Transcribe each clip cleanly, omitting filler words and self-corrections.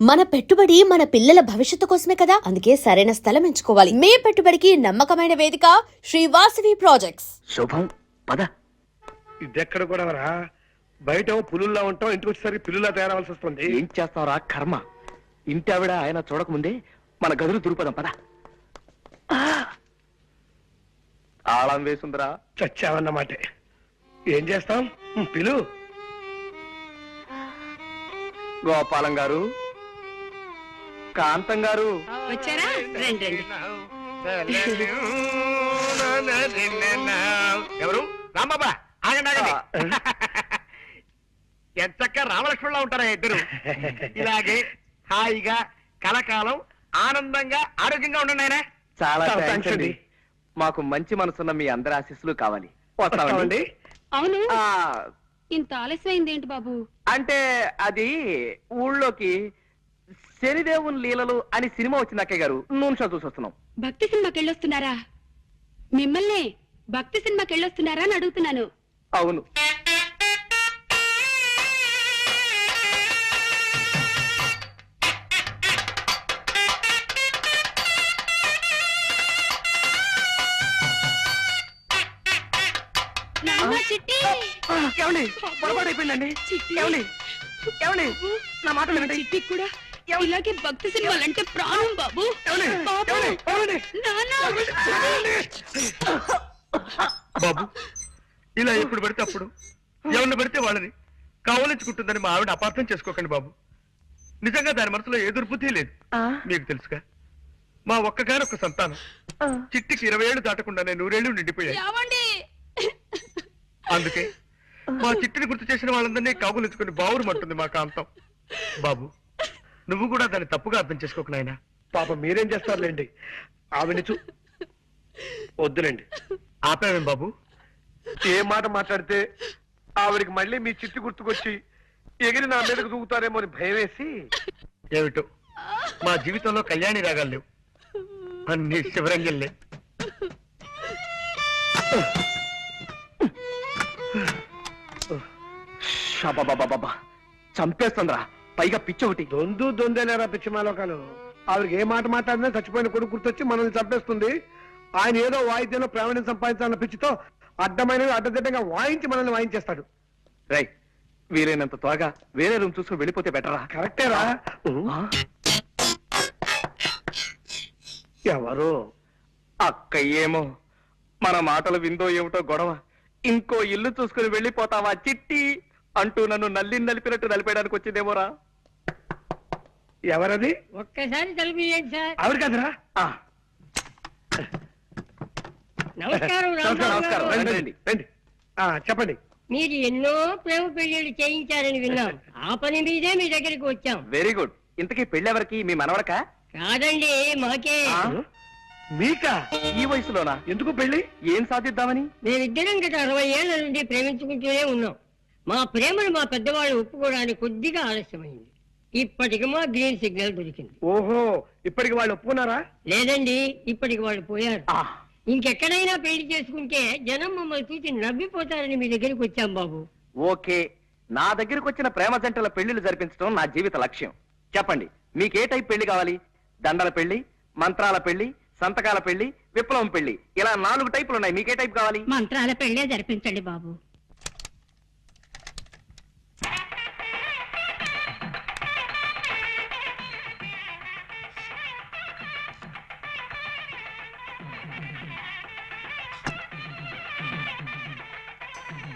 మన పెట్టుబడి మన పిల్లల భవిష్యత్తు కోసమే కదా, అందుకే సరైన స్థలం ఎంచుకోవాలి. మీ పెట్టుబడికి నమ్మకమైన వేదిక శ్రీ వాసవి ప్రాజెక్ట్స్. శుభం పద. ఇదెక్కడ కూడా రా, బయట పులుల్లా ఉంటాం, ఇంటికి వచ్చేసరికి పిల్లులా తయారవలసి వస్తుంది. ఏం చేస్తావురా కర్మ. ఇంటి ఆవిడ ఆయన చూడకముందే మన గదులు దురుపదం పద. తాళం వేసుందిరా. చచ్చావన్నమాట. ఏం చేస్తాం, పిలు. గోపాలం గారు, కాంతం గారు వచ్చారా? రండి రండి. ఎవరు? రాంబాబా, ఆగండి ఆగండి. ఎంతక్క రామలక్ష్మణులా ఉంటారా ఇద్దరు. ఇలాగే హాయిగా కలకాలం ఆనందంగా ఆరోగ్యంగా ఉండండి ఆయన. చాలా చాలా థాంక్స్ థాంక్స్ అండి. అండి. మాకు మంచి మనసున్న మీ అందరి ఆశీస్సులు కావాలి. వస్తామండి. అవును, ఆ, ఇంత ఆలస్యమైంది ఏంటి బాబు? అంటే అది ఊళ్ళోకి శనిదేవుని లీలలు అని సినిమా వచ్చింది అక్కయ్య గారు. నూనె షో చూసి వస్తున్నాం. భక్తి సినిమాకి వెళ్ళొస్తున్నారా? మిమ్మల్ని భక్తి సినిమాకి వెళ్ళొస్తున్నారా అని అడుగుతున్నాను. అవును. నాన్న, చిట్టి. ఏమండి పొరపాటు అయిపోయిందండి. చిట్టి. ఏమండి ఏమండి నా మాట వినండి. చిట్టి కూడా ఇలాగే భక్తి సినిమాలంటే ప్రాణం బాబు. ఏమండి? బాబు. ఏమండి? ఏమండి? నాన్న. బాబు, ఇలా ఎప్పుడు పడితే అప్పుడు ఎవరిని పడితే వాళ్ళని కావలించుకుంటుందని మా ఆవిడ అపార్థం చేసుకోకండి బాబు. నిజంగా దాని మనసులో ఏ దుర్బుద్ధి లేదు. మీకు తెలుసుగా, మా ఒక్కగానొక్క సంతానం చిట్టికి 20 ఏళ్ళు దాటకుండానే 100 ఏళ్ళు నిండిపోయాయి. ఏమండి? అందుకే మా చిట్టిని గుర్తు చేసిన వాళ్ళందరినీ కాగులించుకుని బావురుమంటుంది మా కాంతం. బాబు, నువ్వు కూడా దాన్ని తప్పుగా అర్థం చేసుకోకు నాయనా. పాప మీరేం చేస్తారులేండి, ఆవిడ వద్దులేండి. ఆపావేం బాబు? ఏ మాట మాట్లాడితే ఆవిడికి మళ్ళీ మీ చిట్టి గుర్తుకొచ్చి ఎగిరి నా మీదకు దూకుతారేమో అని భయం వేసి. ఏమిటో మా జీవితంలో కళ్యాణి రాగాలు లేవు, అన్ని శివరంజన్లే. షాబాబాబాబా, చంపేస్తుందిరా. పైగా పిచ్చి ఒకటి. దొందేలేరా పిచ్చి మాలోకాలు. ఆవిడకి ఏ మాట మాట్లాడినా చచ్చిపోయిన కొడుకు గుర్తొచ్చి మనల్ని చంపేస్తుంది. ఆయన ఏదో వాయిద్యంలో ప్రావీణ్యం సంపాదించాలన్న పిచ్చితో అడ్డమైనవి అడ్డదిడ్డంగా వాయించి మనల్ని వాయించేస్తాడు. రై, వీలైనంత త్వరగా వేరే రూమ్ చూసుకుని వెళ్ళిపోతే బెటరా. కరెక్టేరా. ఎవరు? అక్క ఏమో మన మాటలు విందో ఏమిటో గొడవ. ఇంకో ఇల్లు చూసుకుని వెళ్ళిపోతావా చిట్టి అంటూ నన్ను నలిపినట్టు నలిపేయడానికి వచ్చిందేమోరా. ఎవరది? ఒక్కసారి తలుపుయండి సార్. ఆవిడ కదరా? నమస్కారం రాంబాబు నమస్కారం. గారు. రండి, రండి. రండి. చెప్పండి. మీరు ఎన్నో ప్రేమ పెళ్లిళ్ళు చేయించారని విన్నాం. ఆ పని మీదే మీ దగ్గరికి వచ్చాం. Very good. ఇంతకీ పెళ్ళెవరికి? మీ మనవడకా? కాదండి, మాకే. మీకా? ఈ వయసులోనా? ఎందుకు పెళ్లి? ఏం సాధిద్దామని? మేమిద్దరం గత 60 ఏళ్ల నుండి ప్రేమించుకుంటూనే ఉన్నాం. మా ప్రేమను మా పెద్దవాళ్ళు ఒప్పుకోవడానికి కొద్దిగా ఆలస్యమైంది. ఇప్పటికి మా గ్రీన్ సిగ్నల్ దొరికింది. ఓహో, ఇప్పటికి వాళ్ళు ఒప్పుకున్నారా? లేదండి, ఇప్పటికి వాళ్ళు పోయారు. ఆ, ఇంకెక్కడైనా పెళ్లి చేసుకుంటే జనం మమ్మల్ని చూసి నవ్విపోతారని మీ దగ్గరికి వచ్చాం బాబు. ఓకే. నా దగ్గరకు వచ్చిన ప్రేమ జంటల పెళ్లిళ్ళు జరిపించడం నా జీవిత లక్ష్యం. చెప్పండి, మీకే టైప్ పెళ్లి కావాలి? దండల పెళ్లి, మంత్రాల పెళ్లి, సంతకాల పెళ్లి, విప్లవం పెళ్లి, ఇలా 4 టైపులు ఉన్నాయి. మీకే టైప్ కావాలి? మంత్రాల పెళ్లే జరిపించండి బాబు.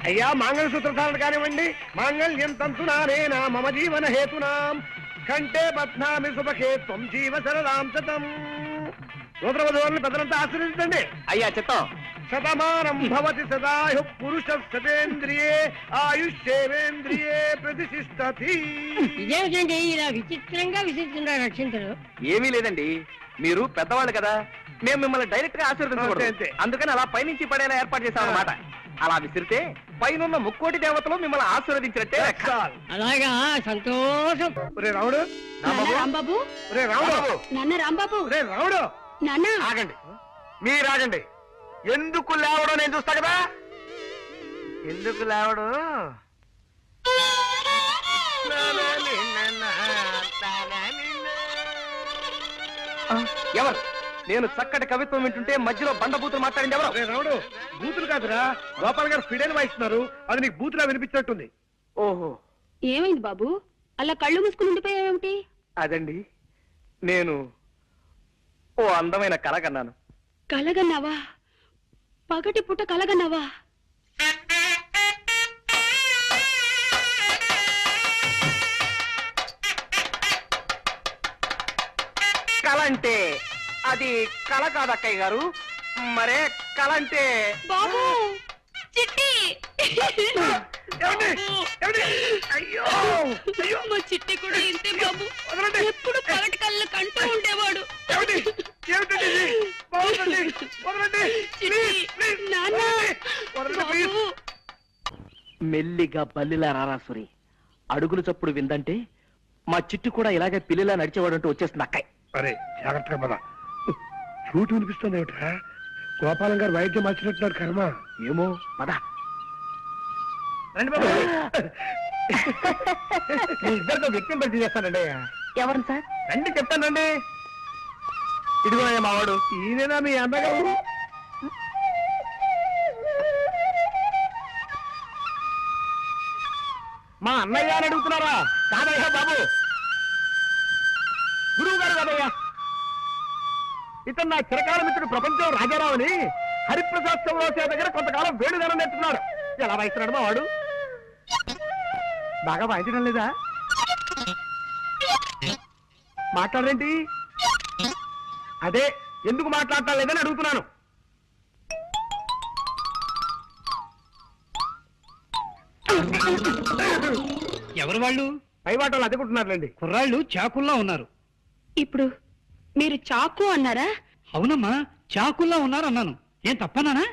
అయ్యా, మంగళసూత్రధారణ కానివ్వండి. మాంగళ్యం తంతునానేనా మమ జీవన హేతునాం కంటే బధ్నామి శుభకే త్వం జీవ సరదాం శతం. సూత్రవధువులను పెద్దలంతా ఆశీర్వదించండి. అయ్యా చిత్తం. శతమానం భవతి సదాయు పురుష శతేంద్రియే ఆయుష్యేవేంద్రియే ప్రతిష్ఠతి. ఇదేమిటండి ఇలా విచిత్రంగా విసిస్తున్నారు రక్షించరు? ఏమీ లేదండి, మీరు పెద్దవాళ్ళు కదా, మేము మిమ్మల్ని డైరెక్ట్ గా అంతే, ఆశీర్వదించకూడదు. అంతే. అందుకని అలా పైనుంచి పడేలా ఏర్పాటు చేశాం అన్నమాట. అలా విసిరితే పైనున్న ముక్కోటి దేవతలు మిమ్మల్ని ఆశీర్వదించినట్టే లెక్క. అలాగా, సంతోషం. ఒరే రాముడు, రాంబాబు. ఒరే రాముడు, నాన్న రాంబాబు. ఒరే రాముడు. నాన్న. ఆగండి, మీరు ఆగండి. ఎందుకు లేవడో నేను చూస్తా కదా. ఎందుకు లేవడు? ఎవరు? నేను చక్కటి కవిత్వం వింటుంటే మధ్యలో బండబూతులు మాట్లాడింది ఎవరు? అరే రావుడు, బూతులు కాదురా, గోపాల్ గారు ఫిడేలు వాయిస్తున్నారు, అది నీకు బూతులా వినిపించినట్టుంది. ఓహో, ఏమైంది బాబు అలా కళ్ళు మూసుకుని ఉండిపోయావేమిటి? అదండి, నేను ఓ అందమైన కల కన్నాను. కలగన్నావా? పగటి పుట్ట కలగన్నావా? కల అంటే అది కల కాదు అక్కయ్య గారు, మరే కల అంటే బాబు చిట్టి ఏమండి? ఏమండి? అయ్యో అయ్యో, మా చిట్టి కూడా ఇంతే బాబు. వదలండి. ఎప్పుడు పగటి కళ్ళు కంటూ ఉండేవాడు. ఏమండి? ఏమిటండి ఇది? బాగుందండి. వదలండి. చిట్టి, ప్లీజ్, నాన్న, వదలండి, ప్లీజ్. బాబు. మెల్లిగా బల్లిలా రారాసురి, అడుగులు చప్పుడు విందంటే మా చిట్టు కూడా ఇలాగే పిల్లిలా నడిచేవాడంటూ వచ్చేస్తుంది అక్కయ్య. అరే జాగ్రత్తగా పద. చూటు వినిపిస్తుంది ఏమిటా? గోపాలం గారు వైద్యం మార్చినట్టున్నారు కర్మ. ఏమో పద. రండి బాబు. మీ ఇద్దరితో వ్యక్తిని పరిచయం చేస్తానండి. ఎవరు సార్? రండి చెప్తానండి. ఇదిగో మావాడు. ఈయనేనా మీ అన్నగారు? మా అన్నయ్య అని అడుగుతున్నారా? కాదయ్యా బాబు, గురువు గారు కాదయ్యా. ఇతను నా చిరకాల మిత్రుడు ప్రపంచం రాజారావు అని హరిప్రసాద్ చౌరాసే దగ్గర కొంతకాలం వేడుదనం నేర్చుకున్నాడు. ఎలా వాయిస్తున్నాడు మా వాడు? బాగా వాయించడం లేదా? మాట్లాడరేంటి? అదే ఎందుకు మాట్లాడటం లేదని అడుగుతున్నాను. ఎవరు వాళ్ళు? పై వాటలు అదుకుంటున్నారులేండి. కుర్రాళ్ళు చాకుల్లా ఉన్నారు. ఇప్పుడు మీరు చాకు అన్నారా? అవునమ్మా, చాకుల్లా ఉన్నారు అన్నాను. ఏం తప్పనానా?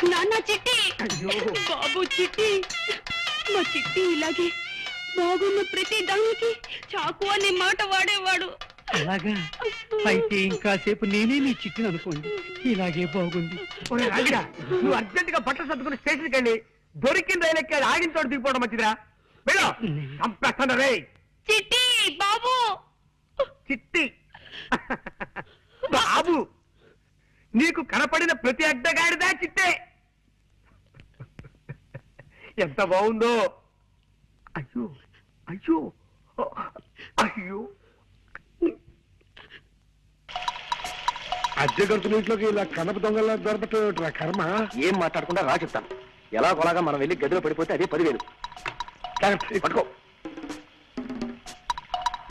నాన్న చిట్టి, బాబు చిట్టి, మా చిట్టి ఇలాగే బాగున్న ప్రతి దానికి చాకు అనే మాట వాడేవాడు. అలాగా? అయితే ఇంకాసేపు నేనే నీ చిట్టిని అనుకోండి. ఇలాగే బాగుంది. ఒరే రాగిడా, నువ్వు అర్జెంట్ గా బట్టలు సర్దుకుని స్టేషన్కి వెళ్ళి దొరికిన రైలు ఎక్కి అది ఆగిన చోట దిగిపోవడం మంచిదిరా. వెళ్ళు. చంపేస్తాను రే. చిట్టి బాబు. చిట్టి బాబు, నీకు కనపడిన ప్రతి అడ్డగాడిదా చిట్టే. ఎంత బాగుందో. అయ్యో అయ్యో అయ్యో. అద్దె గడుతున్న ఇంట్లోకి ఇలా కనప దొంగలా దొరకటం కర్మ. ఏం మాట్లాడకుండా రా చెప్తాను. ఎలాగోలాగా మనం వెళ్ళి గదిలో పడిపోతే అదే 10,000. జాగ్రత్త. పట్టుకో.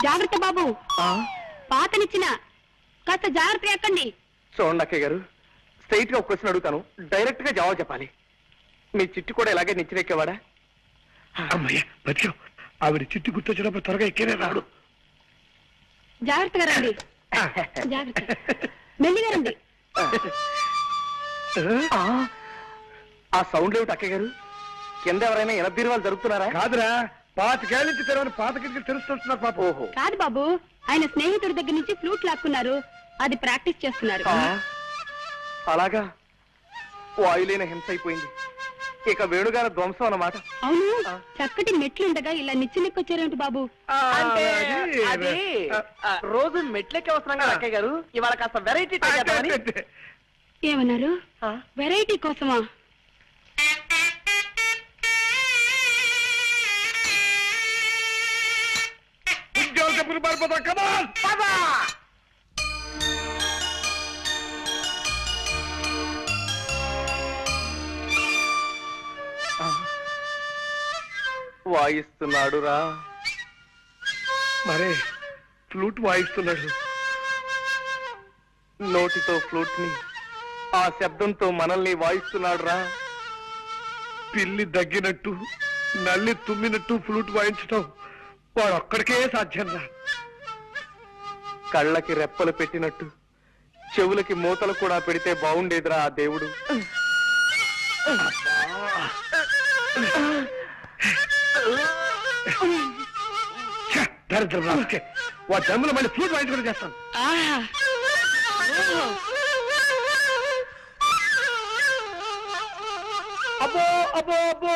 జాగ్రత్త బాబు, పాతనిచ్చిన కాస్త జాగ్రత్తగా ఎక్కండి. చూడండి అక్కయ్య గారు, స్ట్రైట్ గా ఒక క్వశ్చన్ అడుగుతాను, డైరెక్ట్ గా జవాబు చెప్పాలి. మీ చిట్టు కూడా ఇలాగే నిచ్చిరెక్కేవాడా? అమ్మయ్య బతికావు. ఆవిడ చిట్టు గుర్తొచ్చినప్పుడు త్వరగా ఎక్కేనే రాడు. జాగ్రత్తగా రండి. జాగ్రత్త, మెల్లిగా రండి. ఆ సౌండ్ ఏమిటి అక్కయ్య గారు? కింద ఎవరైనా ఎనబీరువాలు జరుగుతున్నారా? కాదురా, 25 ఏళ్ళ నుంచి తెరవని పాత కిటికీలు తెలుస్తుంటున్నారు పాప. ఓహో, కాదు బాబు, ఆయన స్నేహితుడి దగ్గర నుంచి ఫ్లూట్ లాక్కున్నారు. అది ప్రాక్టీస్ చేస్తున్నారు. అలాగా? వాయులేని హింస అయిపోయింది. ఇక వేణుగారి ధ్వంసం అన్నమాట. అవును, చక్కటి మెట్లుండగా ఇలా నిచ్చెనెక్కొచ్చారేమిటి బాబు? అంటే అది- అది రోజు మెట్లెక్కి వస్తున్నాం కదా అక్కయ్య గారు, ఇవాళ కాస్త వెరైటీ ఏమన్నారు? వెరైటీ కోసమా? ఉద్యోగ చెప్పులు పారిపోతాం. కమాన్. వాయిస్తున్నాడు రా. మరే ఫ్లూట్ వాయిస్తున్నాడు. నోటితో ఫ్లూట్ ని, ఆ శబ్దంతో మనల్ని వాయిస్తున్నాడు రా. పిల్లి దగ్గినట్టు, నల్లి తుమ్మినట్టు ఫ్లూట్ వాయించటం వాడు ఒక్కడికే సాధ్యం రా. కళ్ళకి రెప్పలు పెట్టినట్టు చెవులకి మూతలు కూడా పెడితే బాగుండేదిరా ఆ దేవుడు. దరిద్రం రాకే, వాడి జన్మలో మళ్ళీ ఫ్లూట్ వాయించుకుంటూ చేస్తాను. అబ్బో అబ్బో అబ్బో,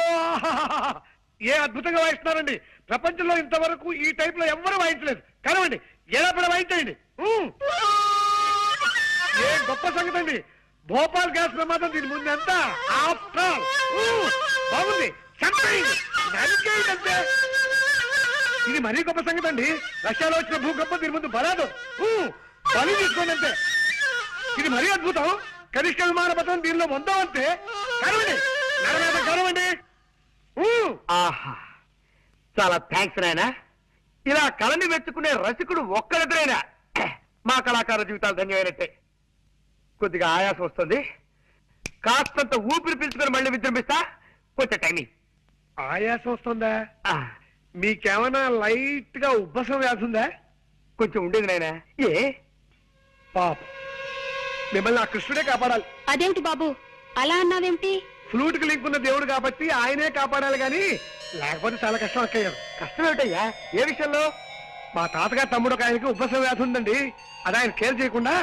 ఏ అద్భుతంగా వాయిస్తున్నారండి. ప్రపంచంలో ఇంతవరకు ఈ టైప్ లో ఎవ్వరూ వాయించలేదు. కనవండి, ఎలా పడ వాయించండి. ఏ గొప్ప సంగతి అండి. భోపాల్ గ్యాస్ ప్రమాదం దీని ముందు ఎంత బాగుంది. చంపేయండి, నరికేయండి అంతే. ఇది మరీ గొప్ప సంగతి అండి. రష్యాలో వచ్చిన భూకంపం దీని ముందు బలాదు. బలి తీసుకోండి అంతే. ఇది మరీ అద్భుతం. కనిష్ట విమాన పథకం దీనిలో పొందాం అంతే. కరవండి, కరవండి. ఆహా, చాలా థ్యాంక్స్ నాయనా. ఇలా కళని మెచ్చుకునే రసికుడు ఒక్కరిద్దరైనా మా కళాకార జీవితాలు ధన్యమైనట్టే. కొద్దిగా ఆయాసం వస్తుంది, కాస్తంత ఊపిరి పీల్చుకొని మళ్ళీ విజృంభిస్తా. కొంచెం టైమింగ్. ఆయాసం వస్తుందా? మీకేమైనా లైట్ గా ఉబ్బసం వ్యాధి ఉందా? కొంచెం ఉండేది నాయనా. ఏ పాప, మిమ్మల్ని ఆ కృష్ణుడే కాపాడాలి. అదేమిటి బాబు అలా అన్నావేమిటి? ఫ్లూట్ కి లింక్ ఉన్న దేవుడు కాబట్టి ఆయనే కాపాడాలి గాని లేకపోతే చాలా కష్టం అక్కయ్యారు. కష్టం ఏమిటయ్యా? ఏ విషయంలో? మా తాతగారు తమ్ముడు ఒక ఆయనకి ఉబ్బసం వ్యాధి ఉందండి. అది ఆయన కేర్ చేయకుండా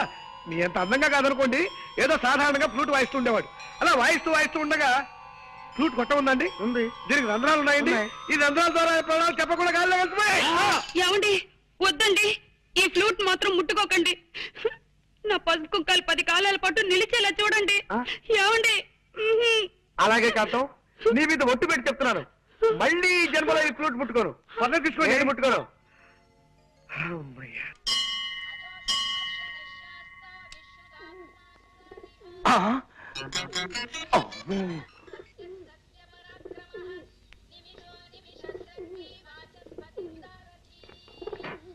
మీ అంత అందంగా కాదనుకోండి ఏదో సాధారణంగా ఫ్లూట్ వాయిస్తూ ఉండేవాడు. అలా వాయిస్తూ వాయిస్తూ ఉండగా ఫ్లూట్ కొట్ట ఉందండి. ఉంది. దీనికి రంధ్రాలు ఉన్నాయండి. ఈ రంధ్రాల ద్వారా ప్రాణాలు చెప్పకుండా గాల్లో వెళ్తున్నాయి. ఏమండి వద్దండి, ఈ ఫ్లూట్ మాత్రం ముట్టుకోకండి. నా పసుపు కుక్కలు 10 కాలాల పాటు నిలిచేలా చూడండి. ఏమండి? అలాగే కాంతం, నీ మీద ఒట్టు పెట్టి చెప్తున్నాను, మళ్ళీ ఈ జన్మలో ఈ ఫ్లూట్ ముట్టుకోను. పక్కన తీసుకోండి. నేను ముట్టుకోను. అమ్మయ్య.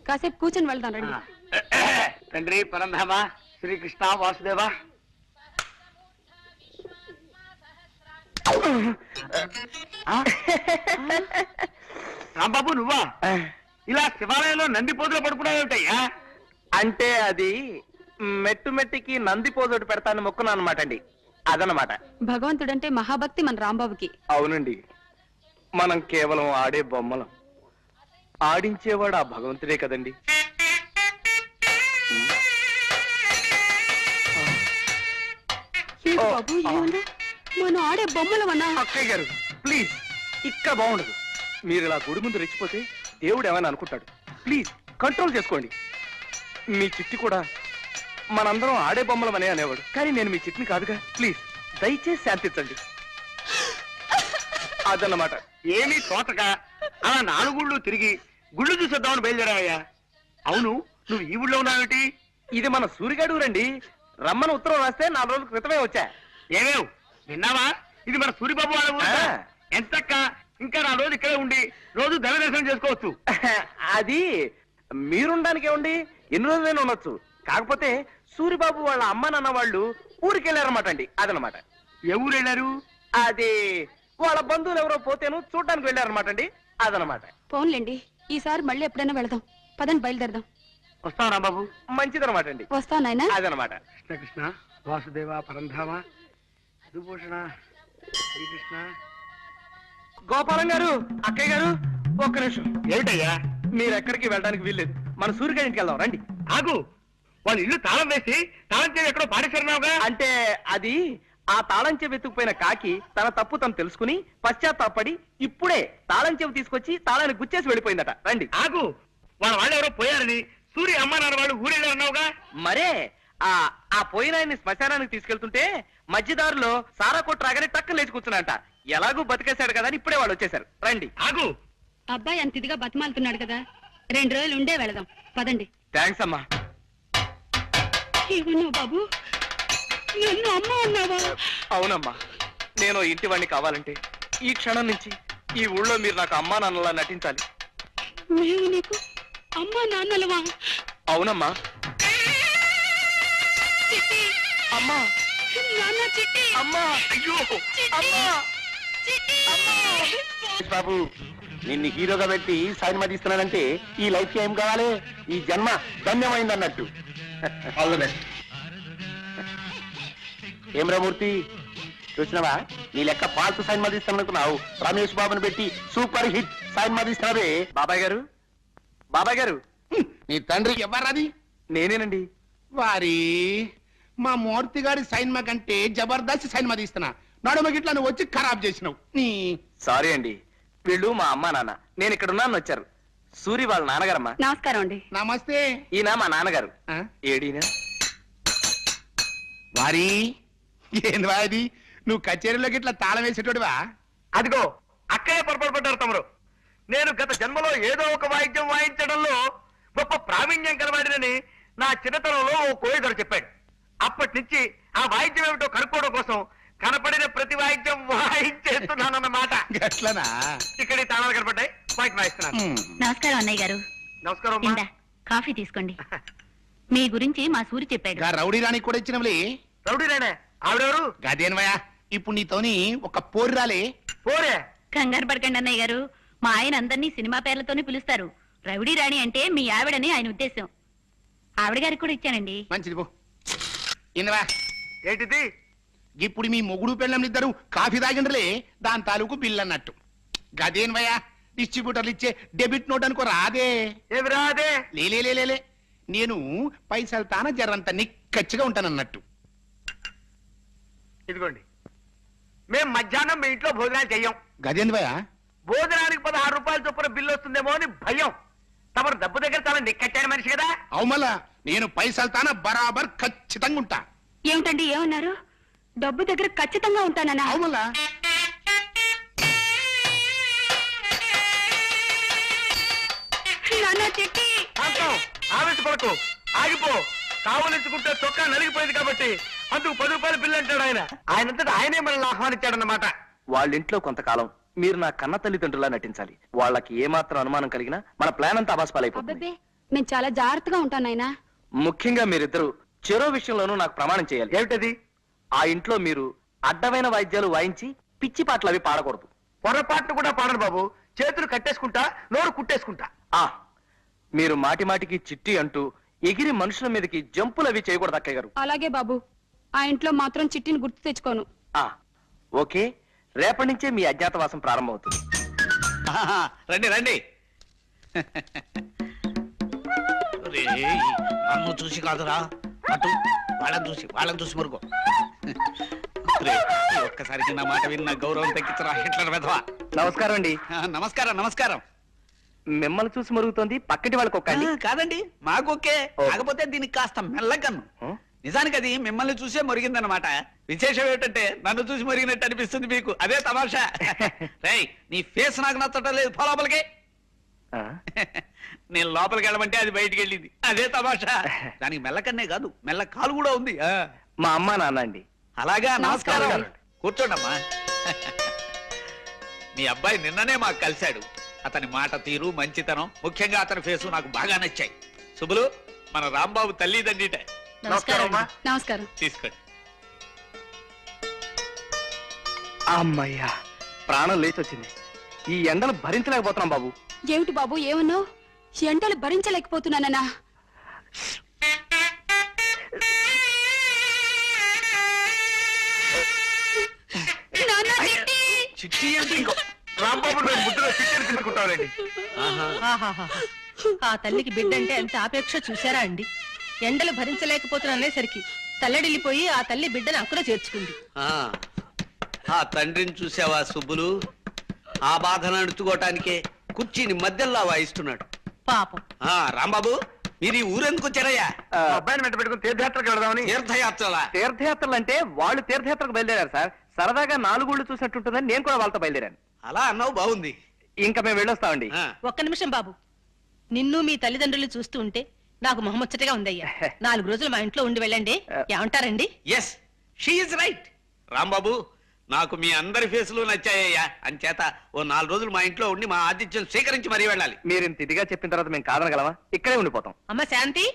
కాసేపు కూర్చొని వెళ్దాం రండి. తండ్రి పరంధామ శ్రీకృష్ణ వాసుదేవ. రాంబాబు నువ్వా? ఇలా శివాలయంలో నంది పోతులు పడుకున్నావుటయ్యా? అంటే అది మెట్టు మెట్టికి నంది పోజోటి పెడతాను మొక్కున్నాను అనమాట అండి. అదనమాట. భగవంతుడంటే మహాభక్తి మన రాంబాబుకి. అవునండి, మనం కేవలం ఆడే బొమ్మలం, ఆడించేవాడు ఆ భగవంతుడే కదండి. బాబు ఏమన్నా మనం ఆడే బొమ్మలమన్నా? అక్కయ్య గారు ప్లీజ్, ఇక్కడ బాగుండదు. మీరు ఇలా గుడి ముందు రెచ్చిపోతే దేవుడు ఏమైనా అనుకుంటాడు. ప్లీజ్ కంట్రోల్ చేసుకోండి. మీ చిట్టి కూడా మనందరం ఆడే బొమ్మలమనే అనేవాడు, కానీ నేను మీ చిట్టిని కాదుగా. ప్లీజ్ దయచేసి శాంతించండి. అదన్నమాట. ఏమీ తోటక అలా 4 గుళ్ళు తిరిగి గుళ్ళు చూసేద్దామని బయలుదేరావయ్యా. అవును, నువ్వు ఈ ఊళ్ళో ఉన్నావేటి? ఇది మన సూరిగాడు రండి. రమ్మని ఉత్తరం రాస్తే 4 రోజుల క్రితమే వచ్చా. ఏమేవ్ విన్నావా? ఇది మన సూరిబాబు వాళ్ళ ఊరు. ఎంతక్క ఇంకా 4 రోజులు ఇక్కడే ఉండి రోజు దైవ దర్శనం చేసుకోవచ్చు. అది మీరుండడానికి ఏముండి, ఎన్ని రోజులైనా ఉండొచ్చు. కాకపోతే సూరిబాబు వాళ్ళ అమ్మ నాన్న వాళ్ళు ఊరికి వెళ్ళారన్నమాట అండి. అదనమాట. ఏ ఊరు వెళ్ళారు? అది వాళ్ళ బంధువులు ఎవరో పోతేను చూడడానికి వెళ్ళారన్నమాట అండి. అదనమాట. పోన్లేండి, ఈసారి మళ్ళీ ఎప్పుడైనా వెళదాం. పదండి బయలుదేరదాం. వస్తాం రాంబాబు. మంచిదనమాట అండి. వస్తా నాయనా. అదనమాట. కృష్ణ కృష్ణ వాసుదేవ పరంధామ మధుభూషణ శ్రీకృష్ణ. గోపాలం గారు, అక్కయ్య గారు, ఒక్క నిమిషం. ఏమిటయ్యా? మీరెక్కడికి వెళ్ళడానికి వీల్లేదు. మన సూర్యగారి ఇంటికి వెళ్దాం రండి. ఆగు, వాళ్ళు ఇల్లు తాళం వేసి తాళం చెవి ఎక్కడో పాడేశారున్నావుగా. అంటే అది ఆ తాళం చెవి ఎత్తుకుపోయిన కాకి తన తప్పు తను తెలుసుకుని పశ్చాత్తాపడి ఇప్పుడే తాళం చెవి తీసుకొచ్చి తాళాన్ని గుచ్చేసి వెళ్ళిపోయిందట. రండి. ఆగు, వాళ్ళు ఎవరో పోయారని సూర్య అమ్మ నాన్న వాళ్ళు ఊరెళ్ళారన్నావుగా. మరే ఆ పోయిన ఆయన్ని శ్మశానానికి తీసుకెళ్తుంటే మధ్యదారులో సారా కొట్టు రాగానే టక్కన లేచి కూర్చున్నాంట. ఎలాగూ బతికేశాడు కదా అని ఇప్పుడే వాళ్ళు వచ్చేసారు. రండి. ఆగు. అబ్బాయి అంత ఇదిగా బతిమాలుతున్నాడు కదా, 2 రోజులు ఉండే వెళదాం. పదండి. థ్యాంక్స్ అమ్మా. ఏమన్నావు బాబు? నన్ను అమ్మ అన్నావా? అవునమ్మా, నేను ఇంటి వాడిని కావాలంటే ఈ క్షణం నుంచి ఈ ఊళ్ళో మీరు నాకు అమ్మా నాన్నలా నటించాలి. మేము నీకు అమ్మా నాన్నలవా? అవునమ్మా. చిట్టి, అమ్మా, నాన్న చిట్టి, అమ్మా, అయ్యో, అమ్మా, చిట్టి. బాబు నిన్ను హీరోగా పెట్టి సినిమా తీస్తున్నానంటే ఈ లైఫ్ ఏం కావాలి? ఈ జన్మ ధన్యమైంది అన్నట్టు. ఏం రామూర్తి, చూసినావా? నీ లెక్క పాల్తు సినిమా తీస్తాననుకున్నావు, రమేష్ బాబుని పెట్టి సూపర్ హిట్ సినిమా తీస్తున్నావే. బాబాయ్ గారు, బాబాయ్ గారు, నీ తండ్రి ఎవరది? నేనేనండి. వారి మా మూర్తి గారి సైన్మా కంటే జబర్దస్త్ సైన్మా తీస్తున్నా. నడుమ గిట్లా నువ్వు వచ్చి ఖరాబ్ చేసినావు. నీ సారీ అండి, వీళ్ళు మా అమ్మా నాన్న. నేను ఇక్కడ ఉన్నాను వచ్చారు. సూరి వాళ్ళ నాన్నగారమ్మా. నమస్కారం అండి. నమస్తే ఈయన మా నాన్నగారు. ఆ? ఏడీనా? వారి ఏంది అది నువ్వు కచేరీలోకి ఇట్లా తాళం వేసేటోడివా? అదిగో అక్కడే పొరపాటు పడ్డారు తమరు. నేను గత జన్మలో ఏదో ఒక వాయిద్యం వాయించడంలో గొప్ప ప్రావీణ్యం కనబడినని నా చిన్నతనంలో ఓ కోయిదరు చెప్పాడు. అప్పటి నుంచి ఆ వాయిద్యం ఏమిటో కనుక్కోవడం కోసం కనపడిన ప్రతి వాయిద్యం వాయించేస్తున్నానన్నమాట. గట్లనా? ఇక్కడ ఈ తాళాలు కనపడ్డాయి, వాయిద్యం వాయిస్తున్నాను. నమస్కారం అన్నయ్య గారు. నమస్కారం అమ్మా. ఇందా కాఫీ తీసుకోండి. మీ గురించి మా సూరి చెప్పాడు. గా రౌడీ రాణి కూడా ఇచ్చినవులే. రౌడీనేనే ఆవిడెవరు? గదేనవయ్యా, ఇప్పుడు నీతోని ఒక పోరు రాలే. పోరే. కంగారు పడకండి అన్నయ్య గారు. మా ఆయన అందరినీ సినిమా పేర్లతోనే పిలుస్తారు. రౌడీ రాణి అంటే మీ ఆవిడని ఆయన ఉద్దేశం. ఆవిడ గారికి కూడా ఇచ్చానండి. మంచిది పో. ఇందవా, ఏంటిది? ఇప్పుడు మీ మొగుడు పెళ్ళం ఇద్దరు కాఫీ తాగిండ్రలే, దాని తాలూకు బిల్ అన్నట్టు. గదేనవయ్యా, డిస్ట్రిబ్యూటర్లు ఇచ్చే డెబిట్ నోట్ అనుకో రాదే. ఏమి రాదే? లేలే నేను పైసలు తాన జరంత నిక్కచ్చిగా ఉంటానన్నట్టు. ఇదిగోండి, మేం మధ్యాహ్నం మీ ఇంట్లో భోజనాలు చెయ్యం. గదేంద్వయ్యా, భోజనానికి 16 రూపాయలు చొప్పున బిల్లు వస్తుందేమో అని భయం. తమరు డబ్బు దగ్గర చాలా నిక్కచ్చారు మనిషి కదా. అవుమల్లా నేను పైసలు తాన బరాబర్ ఖచ్చితంగా ఉంటా. ఏమిటండి ఏమన్నారు? డబ్బు దగ్గర ఖచ్చితంగా ఉంటానన్నా? అవుమల్లా. నాన్న చిట్టి. శాంతం, ఆవేశపడకు, ఆగిపో. కావలించుకుంటే చొక్కా నలిగిపోయింది కాబట్టి అందుకు 10 రూపాయల బిల్లు అంటాడు ఆయన. ఆయనంతటా ఆయనే మనల్ని ఆహ్వానించాడన్నమాట. వాళ్ళ ఇంట్లో కొంతకాలం మీరు నా కన్న తల్లిదండ్రులా నటించాలి. వాళ్ళకి ఏమాత్రం అనుమానం కలిగినా మన ప్లాన్ అంతా అబాస్పాలైపోతుంది. అబ్బబ్బే, నేను చాలా జాగ్రత్తగా ఉంటాను నాయనా. ముఖ్యంగా మీరిద్దరు చెరో విషయంలోనూ నాకు ప్రమాణం చేయాలి. ఏమిటది? ఆ ఇంట్లో మీరు అడ్డమైన వాయిద్యాలు వాయించి పిచ్చి పాటలు అవి పాడకూడదు. పొరపాట్లు కూడా పాడను బాబు. చేతులు కట్టేసుకుంటా, నోరు కుట్టేసుకుంటా. ఆ మీరు మాటి మాటికి చిట్టి అంటూ ఎగిరి మనుషుల మీదకి జంపులు అవి చేయకూడదు అక్కయ్య గారు. అలాగే బాబు, ఆ ఇంట్లో మాత్రం చిట్టిని గుర్తు తెచ్చుకోను. ఆ ఓకే, రేపటి నుంచే మీ అజ్ఞాతవాసం ప్రారంభమవుతుంది. రండి రండి. రేయ్, నన్ను చూసి కాదురా, అటు వాళ్ళని చూసి మరుగో. ఒక్కసారికి నా మాట విని నా గౌరవం తగ్గించరా హిట్లర్ వెధవా. నమస్కారం అండి. నమస్కారం నమస్కారం. మిమ్మల్ని చూసి మరుగుతోంది, పక్కటి వాళ్ళకి ఒక్కండి. కాదండి, మాకొకే. ఓ. కాకపోతే దీనికి కాస్త మెల్లగన్ను. హ్మ్? నిజానికి అది మిమ్మల్ని చూసే మరిగిందనమాట. విశేషం ఏంటంటే నన్ను చూసి మరిగినట్టు అనిపిస్తుంది మీకు, అదే తమాషా. రేయ్, నీ ఫేస్ నాకు నచ్చటం లేదు, పో లోపలికి. ఆ? నేను లోపలికి వెళ్ళమంటే అది బయటికి వెళ్ళింది, అదే తమాషా. దానికి మెల్లకన్నే కాదు, మెల్ల కాలు కూడా ఉంది. మా అమ్మ నాన్న అండి. అలాగా, నమస్కారం. నమస్కారం. కూర్చోండమ్మా. మీ అబ్బాయి నిన్ననే మాకు కలిశాడు. అతని మాట తీరు, మంచితనం, ముఖ్యంగా అతని ఫేసు నాకు బాగా నచ్చాయి. శుభులు, మన రాంబాబు తల్లిదండ్రిట. నమస్కారం అమ్మా. నమస్కారం. తీసుకోండి. అమ్మయ్యా, ప్రాణం లేచి వచ్చింది. ఈ ఎండలు భరించలేకపోతున్నాం బాబు. ఏమిటి బాబు ఏమన్నావు? ఎండలు భరించలేకపోతున్నానన్నా? చిట్టి ఏంటి ఇంకో? రాంబాబు మేము ముద్దులో చికెన్ తినుకుంటామండి. ఆహాహాహా. ఆ తల్లికి బిడ్డంటే ఎంత ఆపేక్ష చూసారా అండి. ఎండలు భరించలేకపోతున్నసరికి తల్లడిల్లిపోయి ఆ తల్లి బిడ్డను అక్కడ చేర్చుకుంది. ఆ తండ్రిని చూసావా సుబ్బులు? ఆ బాధను అణుచుకోవటానికే కుర్చీని మధ్యలో వాయిస్తున్నాడు పాపం. రాంబాబు, మీరు ఈ ఊరెందుకు వచ్చారయ్యా? మా అబ్బాయిని వెంట పెట్టుకుని తీర్థయాత్రకు వెళదామని. తీర్థయాత్రలా? తీర్థయాత్రలు అంటే వాళ్ళు తీర్థయాత్రకు బయలుదేరారు సార్. సరదాగా 4 ఊళ్ళు చూసినట్టుంటుందని నేను కూడా వాళ్ళతో బయలుదేరాను. అలా అన్నావు, బాగుంది. ఇంకా మేము వెళ్ళొస్తామండి. ఒక్క నిమిషం బాబు, నిన్ను మీ తల్లిదండ్రులు చూస్తూ ఉంటే నాకు మొహముచ్చటగా ఉందయ్యా. 4 రోజులు మా ఇంట్లో ఉండి వెళ్ళండి, ఏమంటారండి? Yes, she is right. Rambabu, నాకు మీ అందరి ఫేసులు నచ్చాయ్యా. అంచేత ఓ 4 రోజులు మా ఇంట్లో ఉండి మా ఆతిథ్యం స్వీకరించి మరీ వెళ్ళాలి. మీరు ఇంత ఇదిగా చెప్పిన తర్వాత మేము కాదనగలమా? ఇక్కడే ఉండిపోతాం. అమ్మ శాంతి,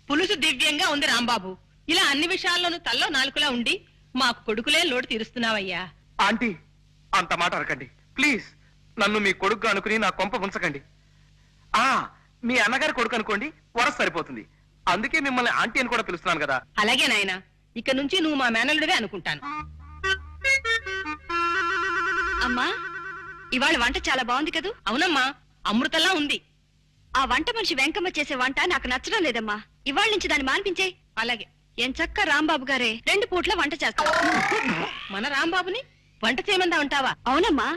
పులుసు దివ్యంగా ఉంది రాంబాబు. ఇలా అన్ని విషయాల్లోనూ తల్లో నాలుకలా ఉండి మాకు కొడుకులే లోటు తీరుస్తున్నావయ్యా. ఆంటీ, అంత మాట అనకండి ప్లీజ్. నన్ను మీ కొడుకు అనుకుని నా కొంప ఉంచకండి. మీ అన్నగారి కొడుకు అనుకోండి, వరస సరిపోతుంది. అందుకే మిమ్మల్ని ఆంటీ అని కూడా పిలుస్తున్నాను కదా. అలాగే నాయనా, ఇక నుంచి నువ్వు మా మేనల్లుడివే అనుకుంటాను. అమ్మా, ఇవాళ వంట చాలా బాగుంది కదూ? అవునమ్మా, అమృతంలా ఉంది. ఆ వంట మనిషి వెంకమ్మ చేసే వంట నాకు నచ్చడం లేదమ్మా. ఇవాళ నుంచి దాన్ని మాన్పించే. అలాగే ఎంచక్క రాంబాబు గారే 2 పూట్ల వంట చేస్తారు. మన రాంబాబుని వంట చేయమందా ఉంటావా? అవునమ్మా,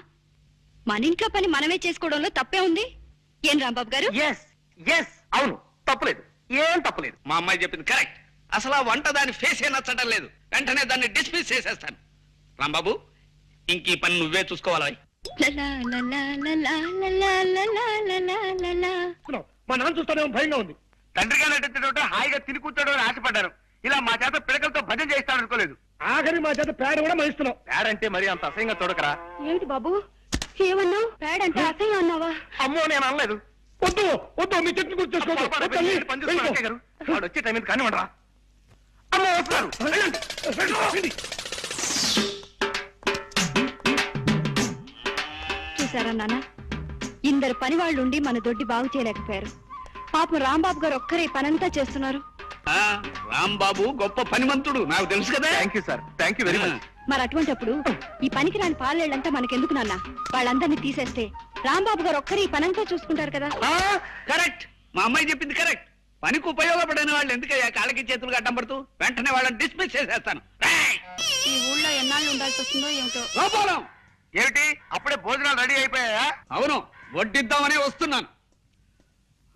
మన ఇంట్లో పని మనమే చేసుకోవడంలో తప్పే ఉంది. ఏం రాంబాబు గారు? ఎస్ ఎస్ అవును, తప్పులేదు, ఏం తప్పులేదు. మా అమ్మాయి చెప్పింది కరెక్ట్. అసలు ఆ వంట దాని ఫేసే నచ్చడం లేదు. వెంటనే దాన్ని డిస్మిస్ చేసేస్తాను. రాంబాబు, ఇంక ఈ పని నువ్వే చూసుకోవాలి. లలా లలా లలా లలా లలా లలా లలా. మా నాన్న చూస్తానేమో భయంగా ఉంది. తండ్రిగా నటించడం హాయిగా తిని కూర్చోడం అని ఆశపడ్డాను. ఇలా మా చేత పిడకలతో భజన చేస్తాను అనుకోలేదు. ఆఖరి మా చేత పేడ కూడా మహిస్తున్నాం. పేడంటే మరి అంత అసహ్యంగా చూడకరా. ఏమిటి బాబు ఏమన్నావు? ప్యాడ్ అంటే అసహ్యం అన్నావా? అమ్మో, నేను అనలేదు. వద్దు వద్దు, మీ చెట్టు గుర్తు చేసుకోవద్దు. పని చూసుకోండి అక్కయ్య గారు. వాడు వచ్చే టైం ఇది కానివ్వండి రా. అమ్మో, వస్తున్నారు. వెళ్ళండి, వెళ్ళండి. చూసారా నాన్న, ఇందరు పని వాళ్ళు ఉండి మన దొడ్డి బాగు చేయలేకపోయారు. పాపం రాంబాబు గారు ఒక్కరే పనంతా చేస్తున్నారు. ఆ, రాంబాబు గొప్ప పనిమంతుడు, నాకు తెలుసు కదా. Thank you sir, thank you very much. మరి అటువంటప్పుడు ఈ పనికి రాని పాలేళ్ళంతా మనకెందుకు నాన్న? వాళ్ళందరినీ తీసేస్తే రాంబాబు గారు ఒక్కరే ఈ పనంతా చూసుకుంటారు కదా. కరెక్ట్, మా అమ్మాయి చెప్పింది కరెక్ట్. పనికి ఉపయోగపడని వాళ్ళు ఎందుకయ్యా కాళ్ళకి చేతులు అడ్డం పడుతూ? వెంటనే వాళ్ళని డిస్మిస్ చేసేస్తాను. ఈ ఊళ్ళో ఎన్నాళ్ళు ఉండాల్సి వస్తుందో ఏమిటో. గోపాలం, ఏమిటి అప్పుడే భోజనాలు రెడీ అయిపోయాయా? అవును, వడ్డిద్దామనే వస్తున్నాను.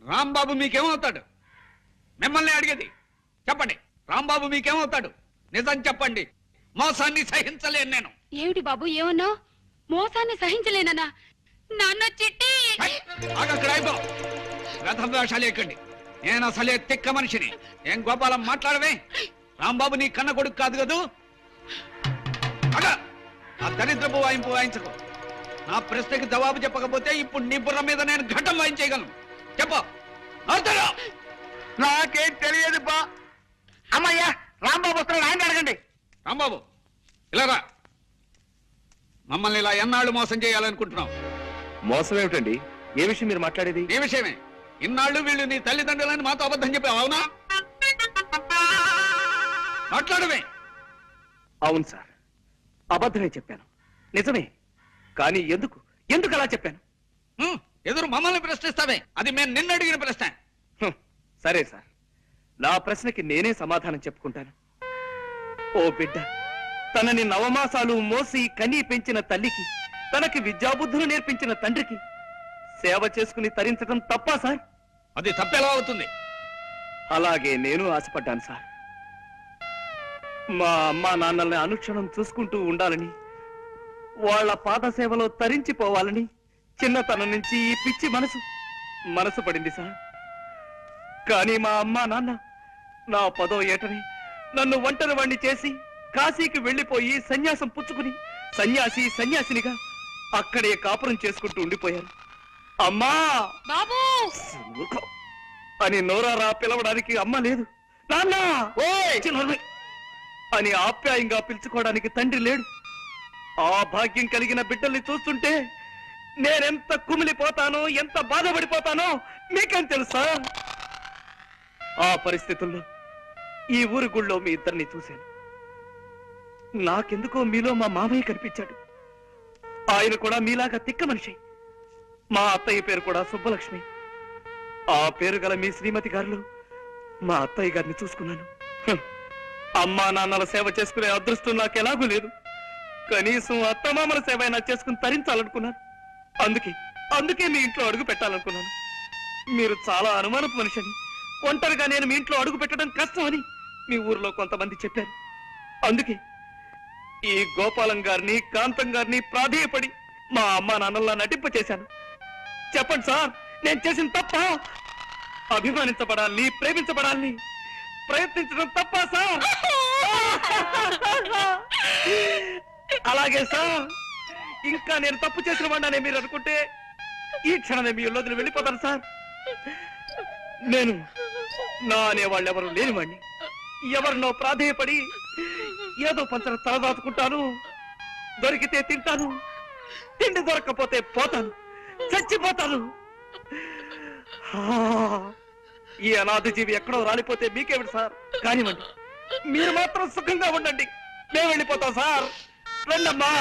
రాంబాబు మీకేమవుతాడు? మిమ్మల్ని అడిగేది. చెప్పండి, రాంబాబు మీకేమవుతాడు? నిజం చెప్పండి. మోసాన్ని సహించలేను నేను. ఏమిటి బాబు ఏమన్నావు? మోసాన్ని సహించలేనన్నా? నాన్న చిట్టి అక్కడ అయిపో. రథం వేషాలు ఎక్కండి. నేను అసలే తిక్క మనిషిని. ఏం గోపాలం మాట్లాడవే? రాంబాబు నీ కన్న కొడుకు కాదు కదూ? అగా ఆ దరిద్రపు వాయింపు వాయించకు. నా ప్రశ్నకి జవాబు చెప్పకపోతే ఇప్పుడు నీ బుర్ర మీద నేను ఘటం వాయించేయగలను. చెప్పు. నాకేం తెలియదు బా. అమ్మయ్యా, రాంబాబు వస్తున్నాడు, ఆయన అడగండి. రాంబాబు, ఇలా రా. మమ్మల్ని ఇలా ఎన్నాళ్ళు మోసం చేయాలనుకుంటున్నావు? మోసం ఏమిటండి? ఏ విషయం మీరు మాట్లాడేది? ఈ విషయమే. ఇన్నాళ్ళు వీళ్ళు నీ తల్లిదండ్రులని మాతో అబద్ధం చెప్పావు, అవునా? మాట్లాడమే. అవును సార్, అబద్ధమే చెప్పాను. నిజమే. కానీ ఎందుకు ఎందుకు అలా చెప్పాను? ఎదురు మమ్మల్ని ప్రశ్నిస్తావే? అది మేము నిన్ను అడిగిన ప్రశ్న. సరే సార్, నా ప్రశ్నకి నేనే సమాధానం చెప్పుకుంటాను. ఓ బిడ్డ, తనని నవమాసాలు మోసి కని పెంచిన తల్లికి, తనకి విద్యాబుద్ధులు నేర్పించిన తండ్రికి సేవ చేసుకుని తరించడం తప్పా సార్? అది తప్పెలా అవుతుంది? అలాగే నేను ఆశపడ్డాను సార్. మా అమ్మా నాన్నల్ని అనుక్షణం చూసుకుంటూ ఉండాలని, వాళ్ళ పాద సేవలో తరించిపోవాలని చిన్నతనం నుంచి ఈ పిచ్చి మనసు పడింది సార్. కానీ మా అమ్మా నాన్న నా 10వ ఏటని నన్ను ఒంటరి వాణ్ణి చేసి కాశీకి వెళ్లిపోయి సన్యాసం పుచ్చుకుని సన్యాసినిగా అక్కడే కాపురం చేసుకుంటూ ఉండిపోయారు. అమ్మా బాబు అని నోరారా పిలవడానికి అమ్మ లేదు, నాన్న అని ఆప్యాయంగా పిలుచుకోవడానికి తండ్రి లేడు. ఆ భాగ్యం కలిగిన బిడ్డల్ని చూస్తుంటే నేనెంత కుమిలిపోతానో, ఎంత బాధపడిపోతానో మీకేం తెలుసా? ఆ పరిస్థితుల్లో ఈ ఊరి గుళ్ళో మీ ఇద్దరిని చూశాను. నాకెందుకో మీలో మా మామయ్య కనిపించాడు. ఆయన కూడా మీలాగా తిక్క మనిషి. మా అత్తయ్య పేరు కూడా సుబ్బలక్ష్మి. ఆ పేరు గల మీ శ్రీమతి గారిలో మా అత్తయ్య గారిని చూసుకున్నాను. అమ్మా నాన్నల సేవ చేసుకునే అదృష్టం నాకు ఎలాగూ లేదు. కనీసం అత్తమామల సేవ అయినా చేసుకుని తరించాలనుకున్నాను. అందుకే మీ ఇంట్లో అడుగు పెట్టాలనుకున్నాను. మీరు చాలా అనుమానపు మనిషిని, ఒంటరిగా నేను మీ ఇంట్లో అడుగు పెట్టడం కష్టమని మీ ఊర్లో కొంతమంది చెప్పారు. అందుకే ఈ గోపాలం గారిని, కాంతం గారిని ప్రాధేయపడి మా అమ్మా నాన్నల్లా నటింప చేశాను. చెప్పండి సార్, నేను చేసిన తప్ప? అభిమానించబడాలని, ప్రేమించబడాలని ప్రయత్నించడం తప్ప సార్? అలాగే సార్, ఇంకా నేను తప్పు చేసిన వాడినే మీరు అనుకుంటే ఈ క్షణమే మీ ఇల్లు వెళ్ళిపోతాను సార్. నేను నా అనేవాళ్ళు ఎవరు లేనివాడిని. ఎవరినో ప్రాధేయపడి ఏదో పంచన తలదాచుకుంటాను. దొరికితే తింటాను, తిండి దొరకకపోతే పోతాను, చచ్చిపోతాను. ఈ అనాథ జీవి ఎక్కడో రాలిపోతే మీకేమిటి సార్? కానివ్వండి, మీరు మాత్రం సుఖంగా ఉండండి. మేము వెళ్ళిపోతాం సార్. రండమ్మా,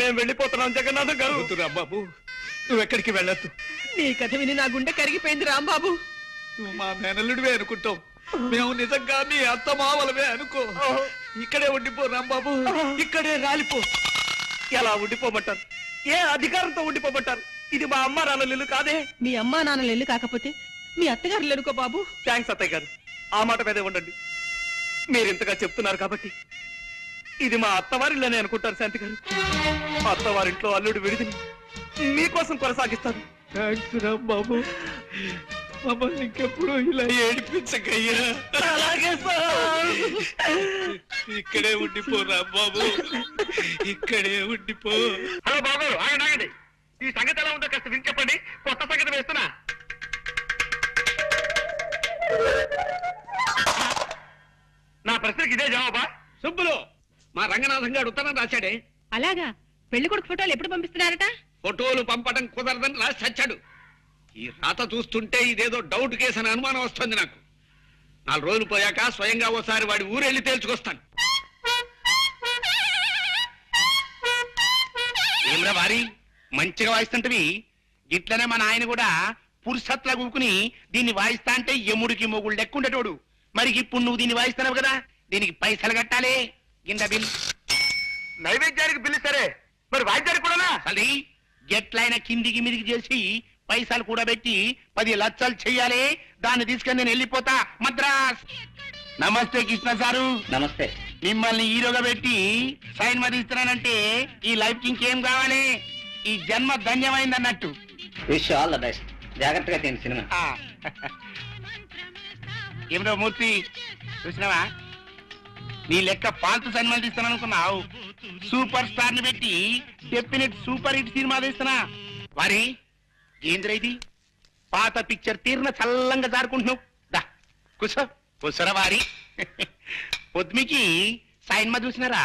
మేము వెళ్ళిపోతున్నాం. జగన్నాథం గారు, బాబు, నువ్వు ఎక్కడికి వెళ్ళొద్దు. నీ కథ విని నా గుండె కరిగిపోయింది రాంబాబు. నువ్వు మా మేనల్లుడివే అనుకుంటావు, మేము నిజంగా నీ అత్తమావలవే అనుకో. ఇక్కడే ఉండిపో రాంబాబు, ఇక్కడే రాలిపో. ఎలా ఉండిపోమంటారు? ఏ అధికారంతో ఉండిపోమంటారు? ఇది మా అమ్మ నాన్న ఇల్లు కాదే. మీ అమ్మా నాన్నలు ఎల్లు కాకపోతే మీ అత్తగారు ఎలుకో బాబు. థ్యాంక్స్ అత్తయ్య గారు, ఆ మాట మీదే ఉండండి. మీరింతగా చెప్తున్నారు కాబట్టి ఇది మా అత్తవారిల్లోనే అనుకుంటారు శాంతి గారు. అత్తవారింట్లో అల్లుడు విడిదిని మీకోసం కొనసాగిస్తాను. థ్యాంక్స్ రాంబాబు, మమ్మల్ని ఇంకెప్పుడు ఇలా ఏడిపించకయ్యా. అలాగే సార్. ఇక్కడే ఉండిపో రాంబాబు, ఇక్కడే ఉండిపో. హలో బాబు, ఆగండి ఆగండి. ఈ సంగతి ఎలా ఉందో కాస్త విని చెప్పండి. కొత్త సంగతి వేస్తున్నా. నా ప్రశ్నకి ఇదే జవాబా? సుబ్బులు, మా రంగనాథం గారు ఉత్తరం రాశాడే. అలాగా పెళ్లి కొడుకు ఫోటోలు ఎప్పుడు పంపిస్తున్నారట? ఫోటోలు పంపడం కుదరదని రాసి చచ్చాడు. ఈ రాత చూస్తుంటే ఇదేదో డౌట్ కేసు అని అనుమానం వస్తుంది నాకు. 4 రోజులు పోయాక స్వయంగా ఓసారి వాడి ఊరెళ్ళి తేల్చుకొస్తాను. ఏమ్రా వారి మంచిగా వాయిస్తుంటవి. ఇట్లనే మన ఆయన కూడా పురుషత్లా కూకుని దీన్ని వాయిస్తా అంటే ఎముడికి మొగుడు లెక్కుండేటోడు. మరి ఇప్పుడు నువ్వు దీన్ని వాయిస్తున్నావు కదా, దీనికి పైసలు కట్టాలి. కింద బిల్. నైవేద్యానికి బిల్లు సరే, మరి వాయిద్యానికి కూడానా? అది ఎట్లయినా కిందికి మీదికి చేసి పైసలు కూడా పెట్టి 10 లక్షలు చెయ్యాలి. దాన్ని తీసుకొని నేను వెళ్ళిపోతా మద్రాస్. నమస్తే కృష్ణ సారు. నమస్తే. మిమ్మల్ని హీరోగా పెట్టి సైన్ మరి ఇస్తున్నానంటే ఈ లైఫ్ కి ఇంకేం కావాలి? ఈ జన్మ ధన్యమైంది అన్నట్టు. Wish all the best. జాగ్రత్తగా తిని సినిమా. ఏమిటో మూర్తి, చూసినావా? నీ లెక్క పాల్తు సినిమాలు తీస్తాను అనుకున్నావు. సూపర్ స్టార్ ని పెట్టి డెఫినెట్ సూపర్ హిట్ సినిమా తీస్తున్నా. వారి ఏంద్ర ఇది? పాత పిక్చర్ తీరిన చల్లంగా జారుకుంటున్నావు. దా కూసో. కూసరా వారి. పొద్దుమికి సైన్మా చూసినారా?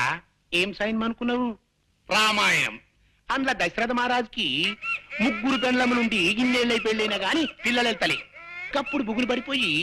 ఏం సైన్మా అనుకున్నావు? రామాయణం. అందులో దశరథ మహారాజుకి 3 పెండ్లము నుండి ఇన్నేళ్ళై పెళ్ళైనా గాని పిల్లలు వెళ్తలే. కప్పుడు బుగులు పడిపోయి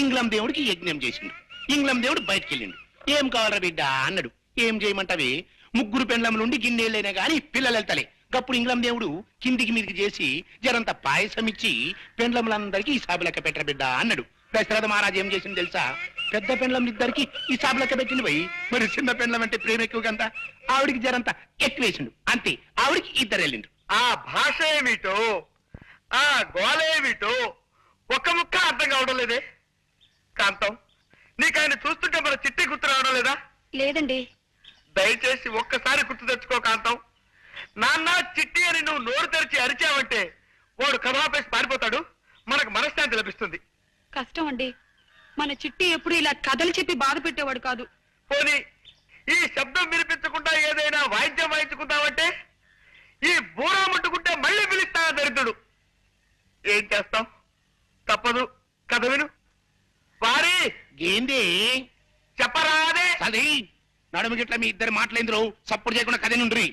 ఇంగ్లం దేవుడికి యజ్ఞం చేసిండు. ఇంగ్లం దేవుడు బయటికి వెళ్ళిండు. ఏం కావాలరా బిడ్డ అన్నాడు. ఏం చేయమంటావే? 3 పెండ్లము నుండి గిన్నేళ్ళైనా గాని పిల్లలు వెళ్తలే. కప్పుడు ఇంగ్లం దేవుడు కిందికి మీదికి చేసి జరంత పాయసం ఇచ్చి పెండ్లములందరికీ ఈ సాబు లెక్క పెట్టర బిడ్డ అన్నాడు. దశరథ మహారాజు ఏం చేసింది తెలుసా? పెద్ద పెండ్లములిద్దరికి ఈ సాబు లెక్క పెట్టింది పోయి, మరి చిన్న పెండ్లం అంటే ప్రేమ ఎక్కువ కదా, ఆవిడికి జరంత ఎక్కువేసిండు. అంతే, ఆవిడికి 2 వెళ్ళిండు. ఆ భాష ఏమిటో, ఆ గోళ ఏమిటో ఒక్క ముక్క అర్థం కావడం లేదే. కాంతం, నీకు ఆయన చూస్తుంటే మన చిట్టి గుర్తు రావడం లేదా? లేదండి. దయచేసి ఒక్కసారి గుర్తు తెచ్చుకో కాంతం. నాన్న చిట్టి అని నువ్వు నోరు తెరిచి అరిచావంటే వాడు కథాపేసి పారిపోతాడు. మనకు మనశ్శాంతి లభిస్తుంది. కష్టం అండి, మన చిట్టి ఎప్పుడు ఇలా కథలు చెప్పి బాధ పెట్టేవాడు కాదు. పోనీ ఈ శబ్దం వినిపించకుండా ఏదైనా వాయిద్యం వాయించుకుంటావంటే ఈ బూరా ముట్టుకుంటే మళ్ళీ పిలుస్తా దరిద్రుడు. ఏం చేస్తాం, తప్పదు. కథ విను. వారి ఏంది చెప్పరాదే. అది నడుము గిట్ల మీ ఇద్దరు మాటలేంద్రు. సప్పుడు చేయకుండా కథ నుండ్రి.